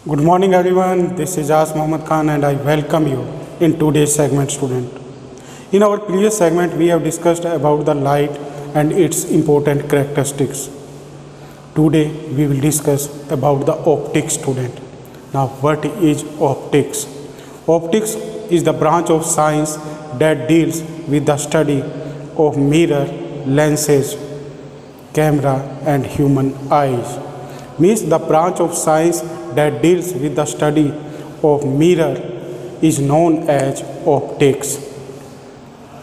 Good morning everyone, this is Jas Mohammad Khan and I welcome you in today's segment student. In our previous segment we have discussed about the light and its important characteristics. Today we will discuss about the optics student. Now what is optics? Optics is the branch of science that deals with the study of mirror, lenses, camera and human eyes. Means the branch of science that deals with the study of mirror is known as optics.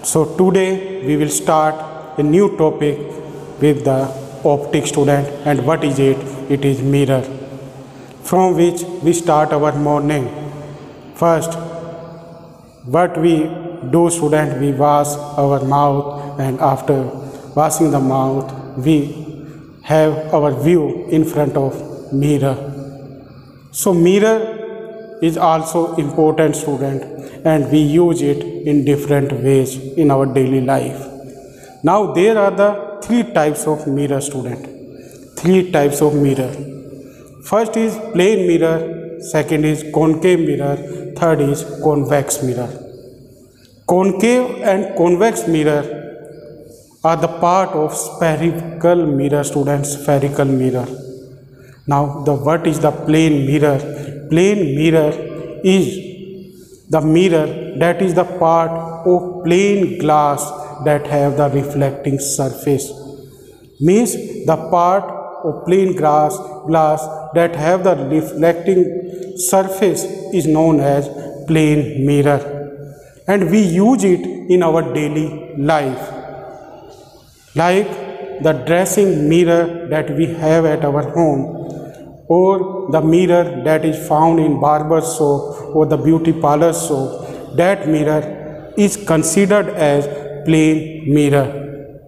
So today we will start a new topic with the optics student. And what is it? It is mirror, from which we start our morning. First, what we do student, we wash our mouth, and after washing the mouth we have our view in front of mirror. So mirror is also important student, and we use it in different ways in our daily life. Now there are the three types of mirror student. Three types of mirror. First is plane mirror, second is concave mirror, third is convex mirror. Concave and convex mirror are the part of spherical mirror students, spherical mirror. Now what is the plane mirror? Plane mirror is the mirror that is the part of plain glass that have the reflecting surface. Means the part of plain glass that have the reflecting surface is known as plane mirror, and we use it in our daily life, like the dressing mirror that we have at our home, or the mirror that is found in barber shop or the beauty parlor shop. That mirror is considered as plane mirror.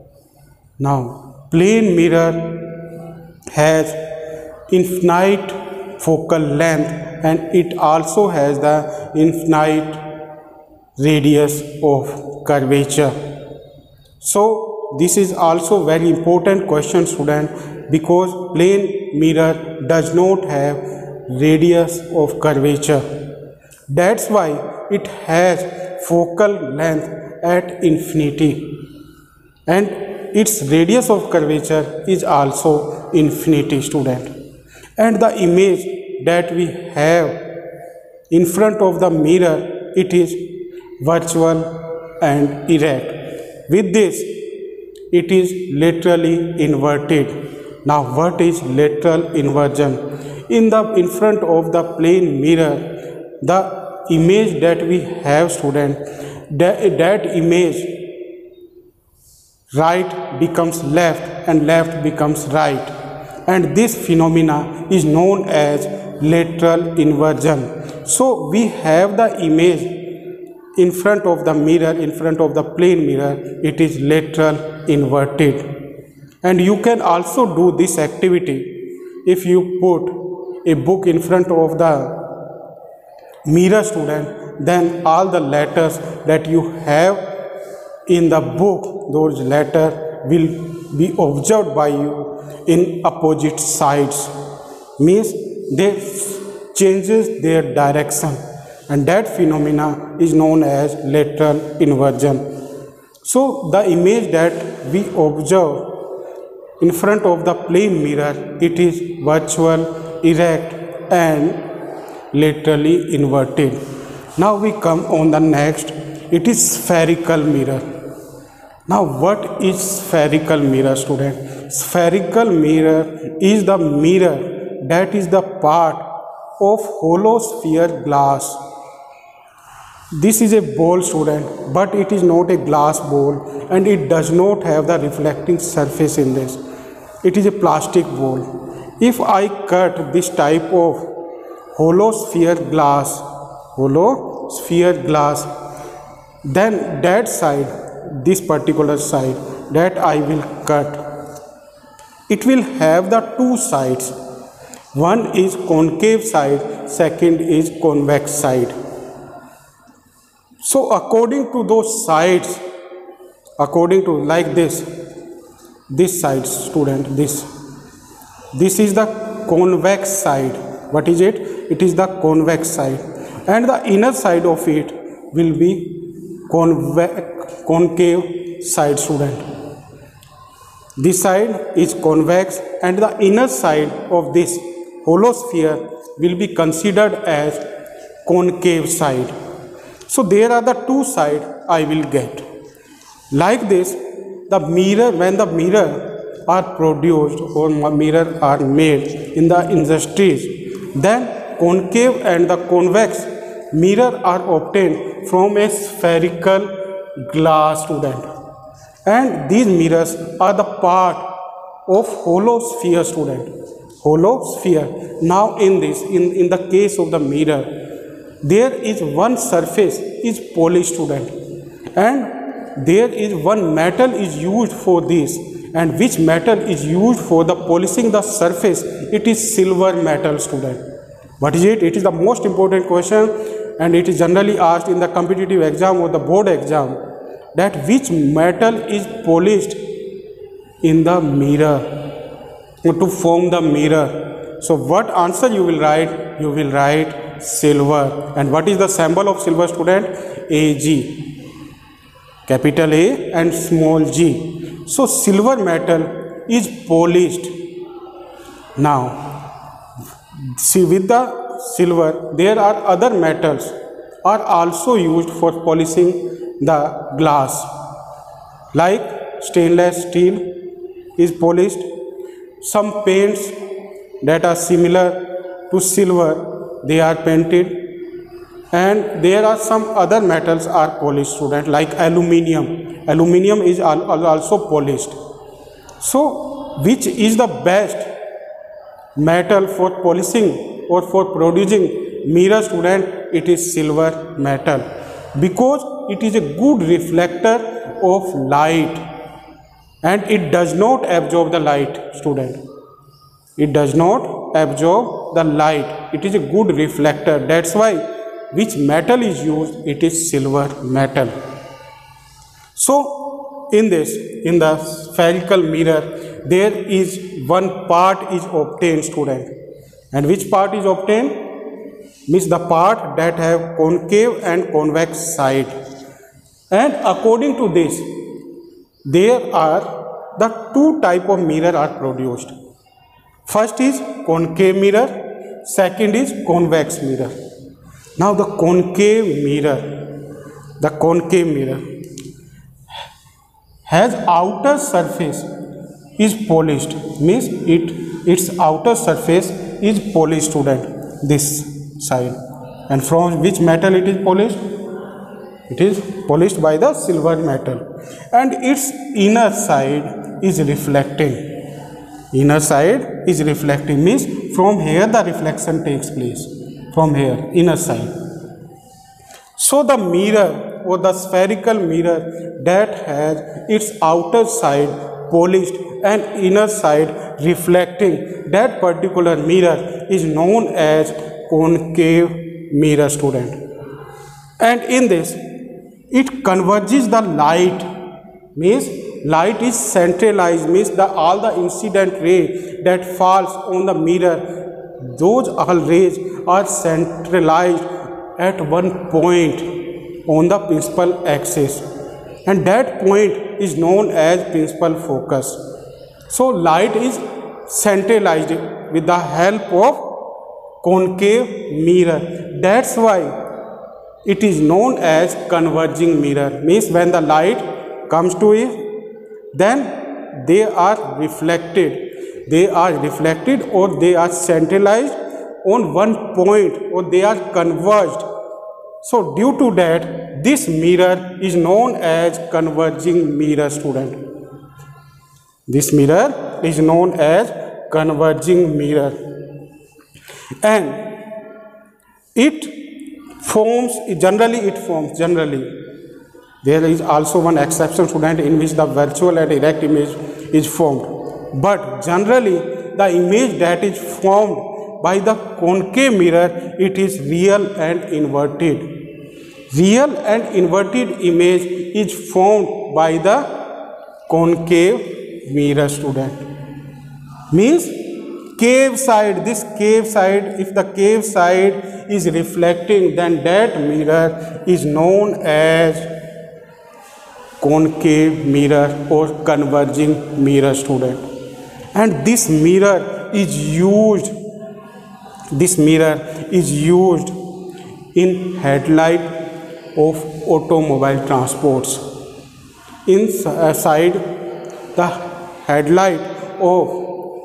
Now plane mirror has infinite focal length, and it also has the infinite radius of curvature. So this is also very important question student, because plane mirror does not have radius of curvature. That's why it has focal length at infinity, and its radius of curvature is also infinity student. And the image that we have in front of the mirror, it is virtual and erect. With this, it is laterally inverted. Now what is lateral inversion? In front of the plane mirror, the image that we have student, that image right becomes left and left becomes right, and this phenomena is known as lateral inversion. So we have the image in front of the mirror, in front of the plane mirror, it is lateral inverted. And you can also do this activity if you put a book in front of the mirror student, then all the letters that you have in the book, those letters will be observed by you in opposite sides. Means they changes their direction, and that phenomena is known as lateral inversion. So the image that we observe in front of the plane mirror, it is virtual, erect and laterally inverted. Now we come on the next, it is spherical mirror. Now what is spherical mirror student? Spherical mirror is the mirror that is the part of hollow sphere glass. This is a ball student, but it is not a glass ball, and it does not have the reflecting surface in this. It is a plastic ball. If I cut this type of hollow sphere glass, then that side, this particular side that I will cut, it will have the two sides. One is concave side, second is convex side. So according to those sides, according to like this side student, this is the convex side. What is it? it is the convex side, and the inner side of it will be concave side, student. This side is convex and the inner side of this hollow sphere will be considered as concave side. So there are the two sides I will get. Like this, the mirror, when the mirror are produced or mirror are made in the industries, then concave and the convex mirror are obtained from a spherical glass, student. And these mirrors are the part of hollow sphere, student. Hollow sphere. Now in this, in the case of the mirror, there is one surface is polished, student, and there is one metal is used for this, and which metal is used for the polishing the surface? It is silver metal, student. What is it? It is the most important question, and it is generally asked in the competitive exam or the board exam, that which metal is polished in the mirror to form the mirror. So what answer you will write? You will write silver. And what is the symbol of silver, student? Ag, capital A and small g. So silver metal is polished. Now see, with the silver there are other metals are also used for polishing the glass, like stainless steel is polished, some paints that are similar to silver they are painted, and there are some other metals are polished, student, like aluminium. Aluminium is also polished. So which is the best metal for polishing or for producing mirror, student? It is silver metal, because it is a good reflector of light and it does not absorb the light, student. It does not absorb the light. It is a good reflector. That's why which metal is used? It is silver metal. So in this, in the spherical mirror, there is one part is obtained, student. And which part is obtained? Means the part that have concave and convex side. And according to this, there are the two type of mirror are produced. First is concave mirror, second is convex mirror. Now the concave mirror has outer surface is polished, means its outer surface is polished, student, this side. And from which metal it is polished? It is polished by the silver metal, and its inner side is reflecting. Inner side is reflecting, means from here the reflection takes place, from here, inner side. So the mirror or the spherical mirror that has its outer side polished and inner side reflecting, that particular mirror is known as concave mirror, student. And in this, it converges the light, means light is centralized, means all the incident ray that falls on the mirror, those all rays are centralized at one point on the principal axis, and that point is known as principal focus. So light is centralized with the help of concave mirror. That's why it is known as converging mirror, means when the light comes to it, then they are reflected or they are centralized on one point, or they are converged. So due to that, this mirror is known as converging mirror, student. This mirror is known as converging mirror, and it forms generally. There is also one exception, student, in which the virtual and erect image is formed. But generally, the image that is formed by the concave mirror, it is real and inverted. Real and inverted image is formed by the concave mirror, student. Means cave side, this cave side, if the cave side is reflecting, then that mirror is known as concave mirror or converging mirror, student. And this mirror is used in headlight of automobile transports. Inside the headlight of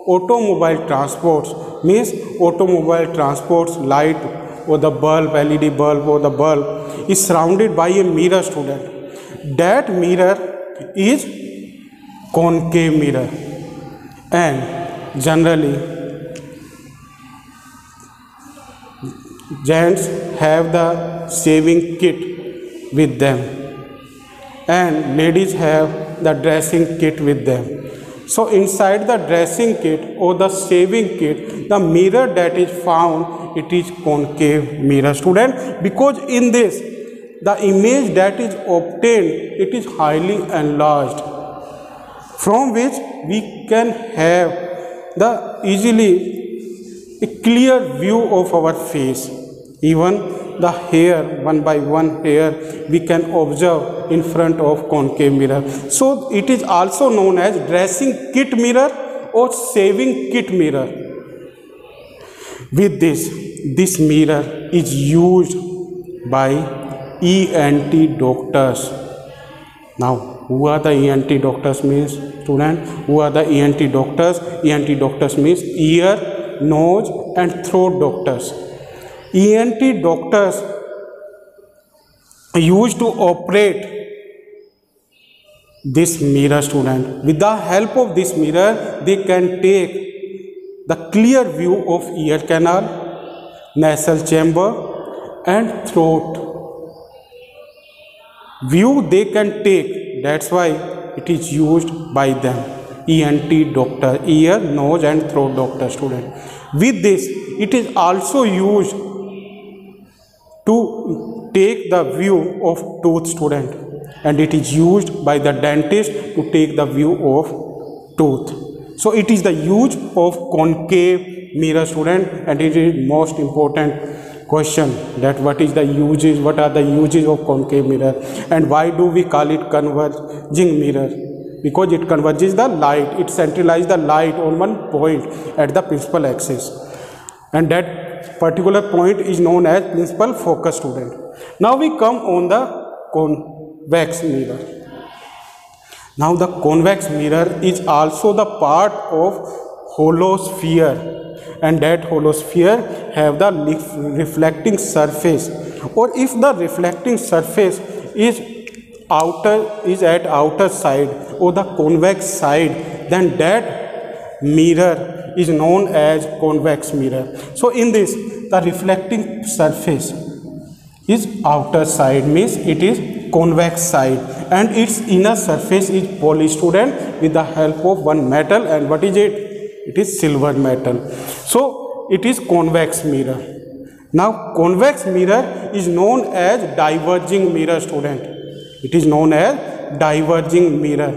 automobile transports, means automobile transports light or the bulb, LED bulb or the bulb is surrounded by a mirror, student. That mirror is concave mirror, and generally gents have the shaving kit with them and ladies have the dressing kit with them. So inside the dressing kit or the shaving kit, the mirror that is found, it is concave mirror, student, because in this the image that is obtained, it is highly enlarged, from which we can have the easily a clear view of our face. Even the hair, one by one hair, we can observe in front of concave mirror. So it is also known as dressing kit mirror or shaving kit mirror. With this mirror is used by ENT doctors. Now, who are the ENT doctors means, student? Who are the ENT doctors? ENT doctors means ear, nose and throat doctors. ENT doctors used to operate this mirror, student. With the help of this mirror, they can take the clear view of ear canal, nasal chamber and throat view they can take. That's why it is used by them, ENT doctor, ear, nose and throat doctor, student. With this, it is also used to take the view of tooth, student, and it is used by the dentist to take the view of tooth. So it is the use of concave mirror, student, and it is most important question that what are the uses of concave mirror, and why do we call it converging mirror? Because it converges the light, it centralizes the light on one point at the principal axis, and that particular point is known as principal focus, student. Now we come on the convex mirror. Now the convex mirror is also the part of hollow sphere, and that hollow sphere have the reflecting surface, or if the reflecting surface is at outer side or the convex side, then that mirror is known as convex mirror. So in this, the reflecting surface is outer side, means it is convex side, and its inner surface is polished, student, with the help of one metal, and what is it? It is silver metal. So it is convex mirror. Now convex mirror is known as diverging mirror, student. It is known as diverging mirror.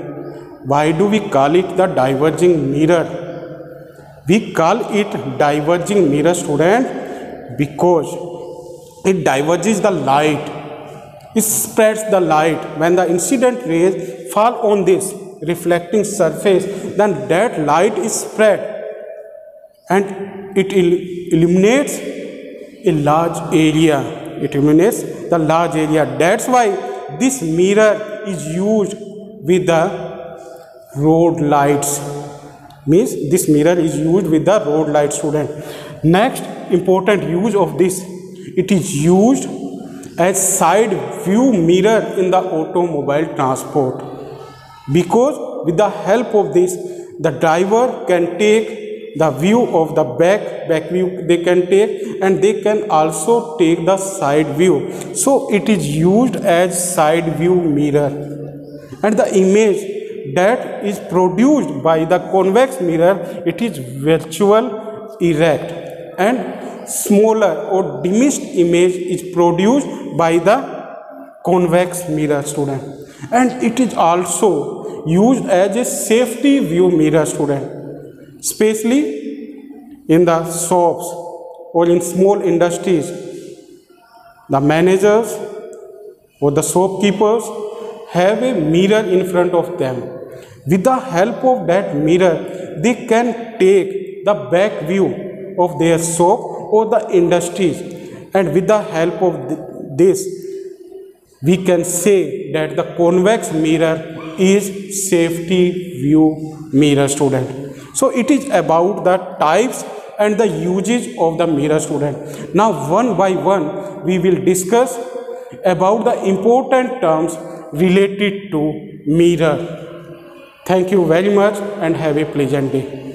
Why do we call it the diverging mirror? We call it diverging mirror, student, because it diverges the light. It spreads the light. When the incident rays fall on this reflecting surface, then that light is spread and it illuminates a large area. It illuminates the large area. That's why this mirror is used with the road lights. Means this mirror is used with the road light, student. Next important use of this, it is used as side view mirror in the automobile transport, because with the help of this, the driver can take the view of the back view they can take, and they can also take the side view. So it is used as side view mirror, and the image that is produced by the convex mirror, it is virtual, erect, and smaller or diminished image is produced by the convex mirror, student. And it is also used as a safety view mirror, student, especially in the shops or in small industries, the managers or the shopkeepers have a mirror in front of them. With the help of that mirror, they can take the back view of their shop or the industries, and with the help of this, we can say that the convex mirror is safety view mirror, student. So it is about the types and the usage of the mirror, student. Now one by one we will discuss about the important terms related to mirror. Thank you very much and have a pleasant day.